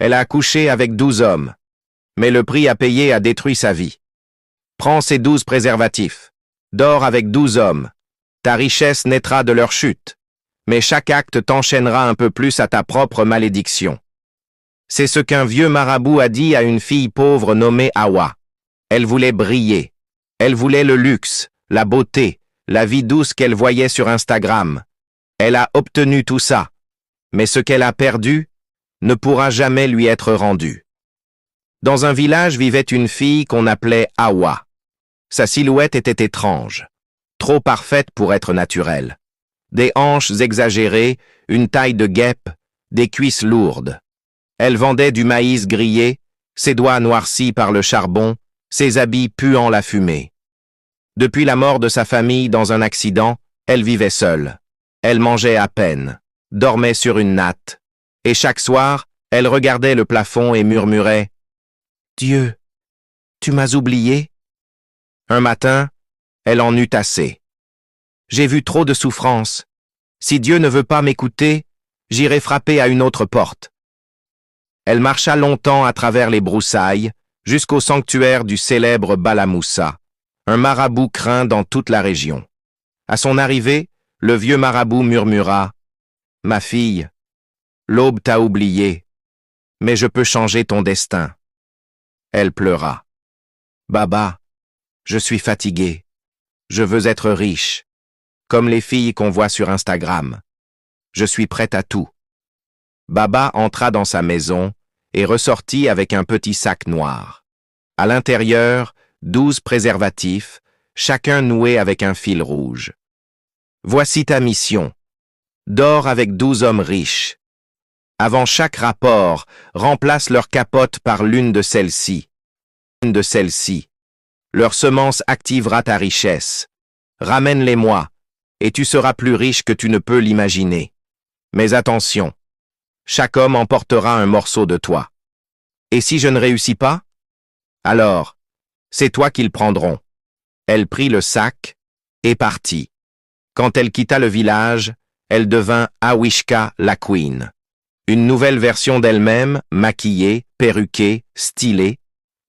Elle a couché avec 12 hommes. Mais le prix à payer a détruit sa vie. Prends ces 12 préservatifs. Dors avec 12 hommes. Ta richesse naîtra de leur chute. Mais chaque acte t'enchaînera un peu plus à ta propre malédiction. C'est ce qu'un vieux marabout a dit à une fille pauvre nommée Hawa. Elle voulait briller. Elle voulait le luxe, la beauté, la vie douce qu'elle voyait sur Instagram. Elle a obtenu tout ça. Mais ce qu'elle a perdu ne pourra jamais lui être rendu. Dans un village vivait une fille qu'on appelait Hawa. Sa silhouette était étrange, trop parfaite pour être naturelle. Des hanches exagérées, une taille de guêpe, des cuisses lourdes. Elle vendait du maïs grillé, ses doigts noircis par le charbon, ses habits puant la fumée. Depuis la mort de sa famille dans un accident, elle vivait seule. Elle mangeait à peine, dormait sur une natte, et chaque soir, elle regardait le plafond et murmurait « Dieu, tu m'as oublié ?» Un matin, elle en eut assez. « J'ai vu trop de souffrance. Si Dieu ne veut pas m'écouter, j'irai frapper à une autre porte. » Elle marcha longtemps à travers les broussailles, jusqu'au sanctuaire du célèbre Bala Moussa, un marabout craint dans toute la région. À son arrivée, le vieux marabout murmura « Ma fille, l'aube t'a oublié, mais je peux changer ton destin. » Elle pleura. « Baba, je suis fatiguée. Je veux être riche, comme les filles qu'on voit sur Instagram. Je suis prête à tout. » Baba entra dans sa maison et ressortit avec un petit sac noir. À l'intérieur, 12 préservatifs, chacun noué avec un fil rouge. « Voici ta mission. Dors avec 12 hommes riches. Avant chaque rapport, remplace leur capote par l'une de celles-ci. Leur semence activera ta richesse. Ramène-les-moi, et tu seras plus riche que tu ne peux l'imaginer. Mais attention, chaque homme emportera un morceau de toi. Et si je ne réussis pas? Alors, c'est toi qu'ils prendront. » Elle prit le sac et partit. Quand elle quitta le village, elle devint Awishka la Queen. Une nouvelle version d'elle-même, maquillée, perruquée, stylée.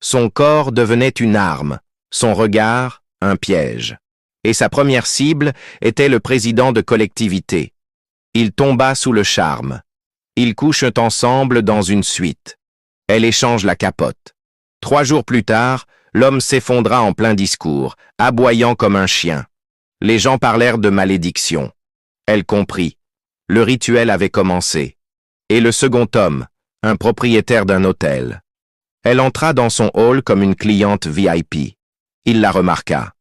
Son corps devenait une arme, son regard, un piège. Et sa première cible était le président de collectivité. Il tomba sous le charme. Ils couchent ensemble dans une suite. Elle échange la capote. 3 jours plus tard, l'homme s'effondra en plein discours, aboyant comme un chien. Les gens parlèrent de malédiction. Elle comprit. Le rituel avait commencé. Et le second homme, un propriétaire d'un hôtel. Elle entra dans son hall comme une cliente VIP. Il la remarqua.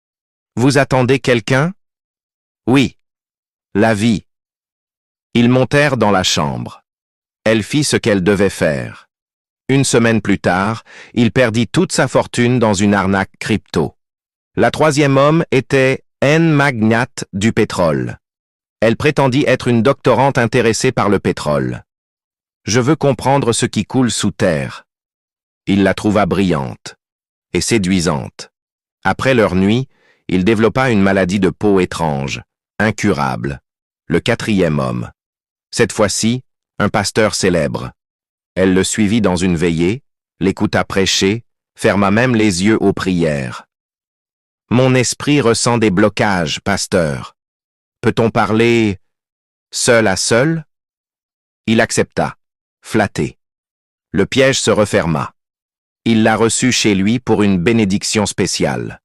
« Vous attendez quelqu'un? »« Oui. La vie. » Ils montèrent dans la chambre. Elle fit ce qu'elle devait faire. 1 semaine plus tard, il perdit toute sa fortune dans une arnaque crypto. La 3e homme était une magnate du pétrole. Elle prétendit être une doctorante intéressée par le pétrole. « Je veux comprendre ce qui coule sous terre. » Il la trouva brillante et séduisante. Après leur nuit, il développa une maladie de peau étrange, incurable. Le 4e homme. Cette fois-ci, un pasteur célèbre. Elle le suivit dans une veillée, l'écouta prêcher, ferma même les yeux aux prières. « Mon esprit ressent des blocages, pasteur. Peut-on parler seul à seul? » Il accepta, flatté. Le piège se referma. Il la reçut chez lui pour une bénédiction spéciale.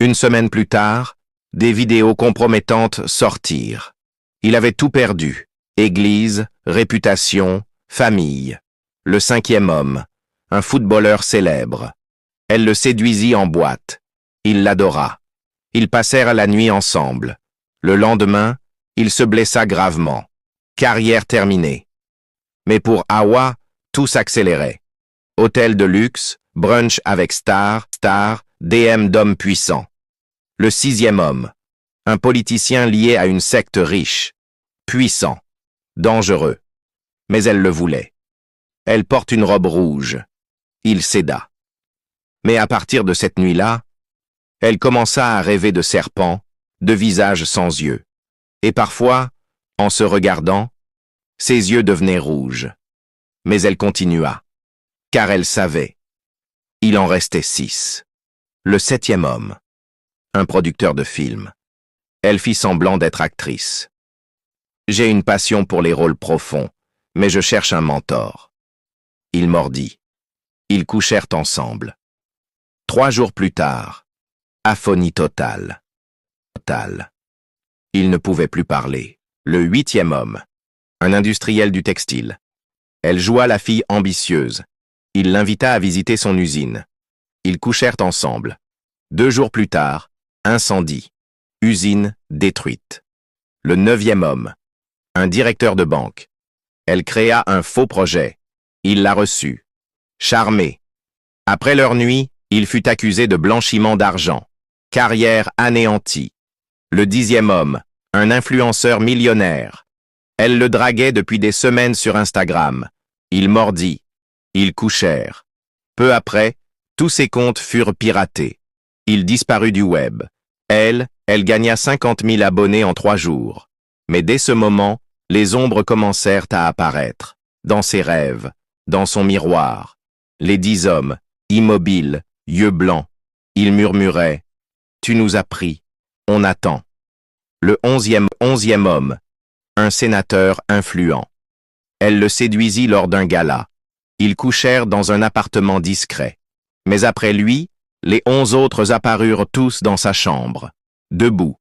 1 semaine plus tard, des vidéos compromettantes sortirent. Il avait tout perdu. Église, réputation, famille. Le 5e homme, un footballeur célèbre. Elle le séduisit en boîte. Il l'adora. Ils passèrent la nuit ensemble. Le lendemain, il se blessa gravement. Carrière terminée. Mais pour Hawa, tout s'accélérait. Hôtel de luxe, brunch avec star, DM d'hommes puissants. Le 6e homme, un politicien lié à une secte riche, puissant, dangereux. Mais elle le voulait. Elle porte une robe rouge. Il céda. Mais à partir de cette nuit-là, elle commença à rêver de serpents, de visages sans yeux. Et parfois, en se regardant, ses yeux devenaient rouges. Mais elle continua, car elle savait. Il en restait 6. Le 7e homme, un producteur de films. Elle fit semblant d'être actrice. J'ai une passion pour les rôles profonds, mais je cherche un mentor. Il mordit. Ils couchèrent ensemble. 3 jours plus tard, aphonie totale. Il ne pouvait plus parler. Le 8e homme, un industriel du textile. Elle joua la fille ambitieuse. Il l'invita à visiter son usine. Ils couchèrent ensemble. 2 jours plus tard, incendie. Usine détruite. Le 9e homme, un directeur de banque. Elle créa un faux projet. Il l'a reçu. Charmé. Après leur nuit, il fut accusé de blanchiment d'argent. Carrière anéantie. Le 10e homme, un influenceur millionnaire. Elle le draguait depuis des semaines sur Instagram. Il mordit. Ils couchèrent. Peu après, tous ses comptes furent piratés. Il disparut du web. Elle gagna 50 000 abonnés en 3 jours. Mais dès ce moment, les ombres commencèrent à apparaître. Dans ses rêves, dans son miroir. Les 10 hommes, immobiles, yeux blancs. Ils murmuraient. Tu nous as pris. On attend. Le 11e homme, un sénateur influent. Elle le séduisit lors d'un gala. Ils couchèrent dans un appartement discret. Mais après lui, les 11 autres apparurent tous dans sa chambre, debout,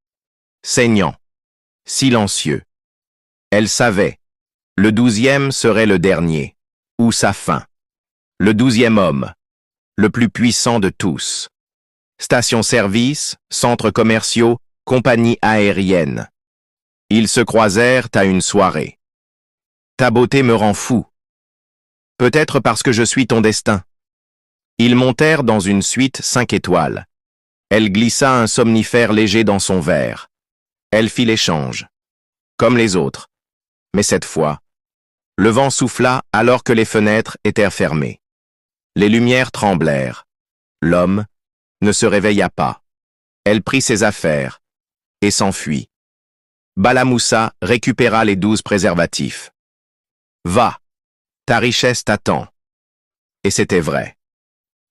saignants, silencieux. Elle savait, le 12e serait le dernier, ou sa fin. Le 12e homme, le plus puissant de tous. Stations-service, centres commerciaux, compagnies aériennes. Ils se croisèrent à une soirée. Ta beauté me rend fou. Peut-être parce que je suis ton destin. Ils montèrent dans une suite 5 étoiles. Elle glissa un somnifère léger dans son verre. Elle fit l'échange. Comme les autres. Mais cette fois, le vent souffla alors que les fenêtres étaient fermées. Les lumières tremblèrent. L'homme ne se réveilla pas. Elle prit ses affaires et s'enfuit. Bala Moussa récupéra les 12 préservatifs. Va, ta richesse t'attend. Et c'était vrai.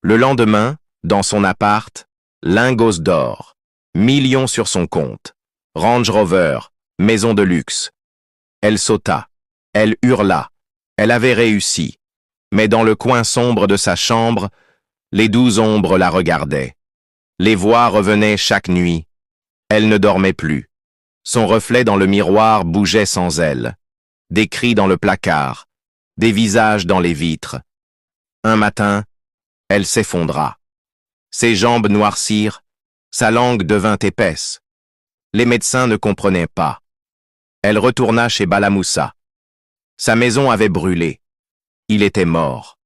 Le lendemain, dans son appart, lingots d'or, millions sur son compte, Range Rover, maison de luxe. Elle sauta, elle hurla, elle avait réussi. Mais dans le coin sombre de sa chambre, les 12 ombres la regardaient. Les voix revenaient chaque nuit. Elle ne dormait plus. Son reflet dans le miroir bougeait sans elle. Des cris dans le placard, des visages dans les vitres. Un matin, elle s'effondra. Ses jambes noircirent, sa langue devint épaisse. Les médecins ne comprenaient pas. Elle retourna chez Bala Moussa. Sa maison avait brûlé. Il était mort.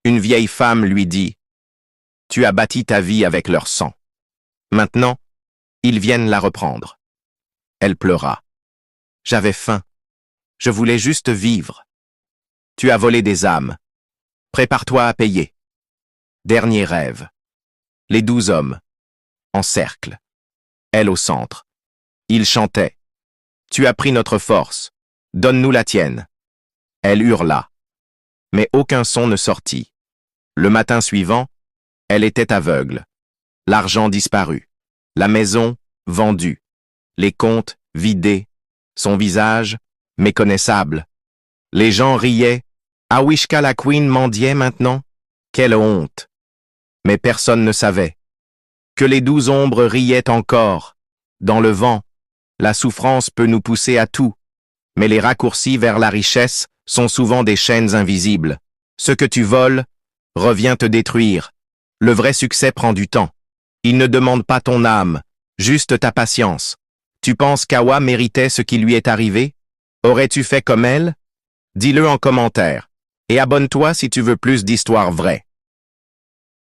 Une vieille femme lui dit « Tu as bâti ta vie avec leur sang. Maintenant, ils viennent la reprendre. » Elle pleura. « J'avais faim. Je voulais juste vivre. Tu as volé des âmes. Prépare-toi à payer. » Dernier rêve. Les 12 hommes, en cercle. Elle au centre. Ils chantaient. « Tu as pris notre force. Donne-nous la tienne. » Elle hurla. Mais aucun son ne sortit. Le matin suivant, elle était aveugle. L'argent disparut. La maison, vendue. Les comptes, vidés. Son visage, méconnaissable. Les gens riaient. Awishka la Queen mendiait maintenant. Quelle honte! Mais personne ne savait. Que les 12 ombres riaient encore. Dans le vent, la souffrance peut nous pousser à tout. Mais les raccourcis vers la richesse sont souvent des chaînes invisibles. Ce que tu voles revient te détruire. Le vrai succès prend du temps. Il ne demande pas ton âme, juste ta patience. Tu penses qu'Awa méritait ce qui lui est arrivé? Aurais-tu fait comme elle? Dis-le en commentaire. Et abonne-toi si tu veux plus d'histoires vraies.